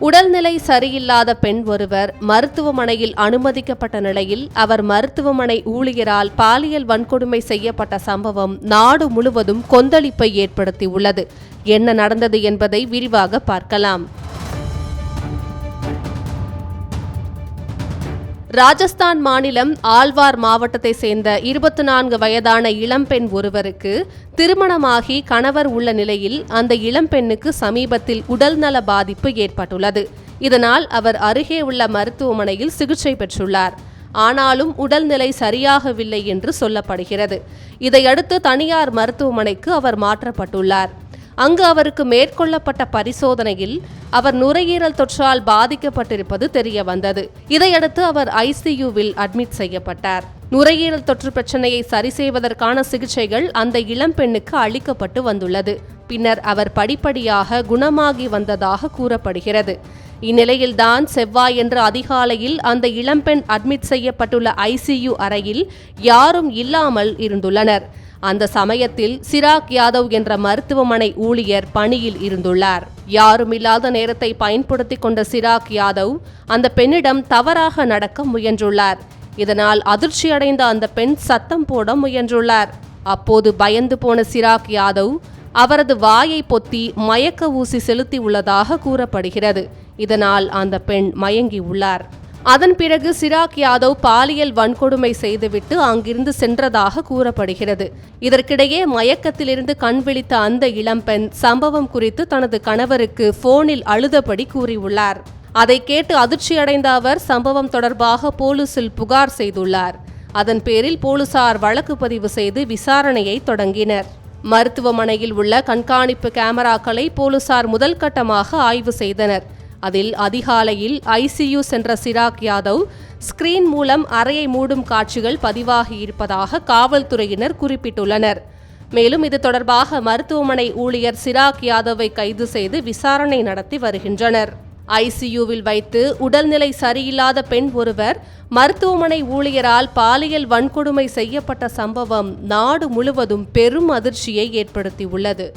உடல்நிலை சரியில்லாத பெண் ஒருவர் மருத்துவமனையில் அனுமதிக்கப்பட்ட நிலையில் அவர் மருத்துவமனை ஊழியரால் பாலியல் வன்கொடுமை செய்யப்பட்ட சம்பவம் நாடு முழுவதும் கொந்தளிப்பை ஏற்படுத்தியுள்ளது. என்ன நடந்தது என்பதை விரிவாக பார்க்கலாம். ராஜஸ்தான் மாநிலம் ஆல்வார் மாவட்டத்தை சேர்ந்த 24 வயதான இளம்பெண் ஒருவருக்கு திருமணமாகி கணவர் உள்ள நிலையில் அந்த இளம்பெண்ணுக்கு சமீபத்தில் உடல்நல பாதிப்பு ஏற்பட்டுள்ளது. இதனால் அவர் அருகே உள்ள மருத்துவமனையில் சிகிச்சை பெற்றுள்ளார். ஆனாலும் உடல்நிலை சரியாகவில்லை என்று சொல்லப்படுகிறது. இதையடுத்து தனியார் மருத்துவமனைக்கு அவர் மாற்றப்பட்டுள்ளார். அங்கு அவருக்கு மேற்கொள்ளப்பட்ட பரிசோதனையில் அவர் நுரையீரல் தொற்றால் பாதிக்கப்பட்டிருப்பது தெரிய வந்தது. இதையடுத்து அவர் ஐசியூவில் அட்மிட் செய்யப்பட்டார். நுரையீரல் தொற்று பிரச்சனையை சரி செய்வதற்கான சிகிச்சைகள் அந்த இளம்பெண்ணுக்கு அளிக்கப்பட்டு வந்துள்ளது. பின்னர் அவர் படிப்படியாக குணமாகி வந்ததாக கூறப்படுகிறது. இந்நிலையில்தான் செவ்வாயன்று அதிகாலையில் அந்த இளம்பெண் அட்மிட் செய்யப்பட்டுள்ள ஐசியூ அறையில் யாரும் இல்லாமல் இருந்துள்ளனர். அந்த சமயத்தில் சிராக் யாதவ் என்ற மருத்துவமனை ஊழியர் பணியில் இருந்துள்ளார். யாருமில்லாத நேரத்தை பயன்படுத்திக் கொண்ட சிராக் யாதவ் அந்த பெண்ணிடம் தவறாக நடக்க முயன்றுள்ளார். இதனால் அதிர்ச்சியடைந்த அந்த பெண் சத்தம் போட முயன்றுள்ளார். அப்போது பயந்து போன சிராக் யாதவ் அவரது வாயை பொத்தி மயக்க ஊசி செலுத்தி உள்ளதாக கூறப்படுகிறது. இதனால் அந்த பெண் மயங்கியுள்ளார். அதன் பிறகு சிராக் யாதவ் பாலியல் வன்கொடுமை செய்துவிட்டு அங்கிருந்து சென்றதாக கூறப்படுகிறது. இதற்கிடையே மயக்கத்திலிருந்து கண் விழித்த அந்த இளம்பெண் சம்பவம் குறித்து தனது கணவருக்கு போனில் அழுதபடி கூறியுள்ளார். அதை கேட்டு அதிர்ச்சியடைந்த அவர் சம்பவம் தொடர்பாக போலீசில் புகார் செய்துள்ளார். அதன் பேரில் போலீசார் வழக்கு பதிவு செய்து விசாரணையை தொடங்கினர். மருத்துவமனையில் உள்ள கண்காணிப்பு கேமராக்களை போலீசார் முதல் கட்டமாக ஆய்வு செய்தனர். அதில் அதிகாலையில் ஐசியூ சென்ற சிராக் யாதவ் ஸ்கிரீன் மூலம் அறையை மூடும் காட்சிகள் பதிவாகியிருப்பதாக காவல்துறையினர் குறிப்பிட்டுள்ளனர். மேலும் இது தொடர்பாக மருத்துவமனை ஊழியர் சிராக் யாதவை கைது செய்து விசாரணை நடத்தி வருகின்றனர். ஐசியூவில் வைத்து உடல்நிலை சரியில்லாத பெண் ஒருவர் மருத்துவமனை ஊழியரால் பாலியல் வன்கொடுமை செய்யப்பட்ட சம்பவம் நாடு முழுவதும் பெரும் அதிர்ச்சியை ஏற்படுத்தியுள்ளது.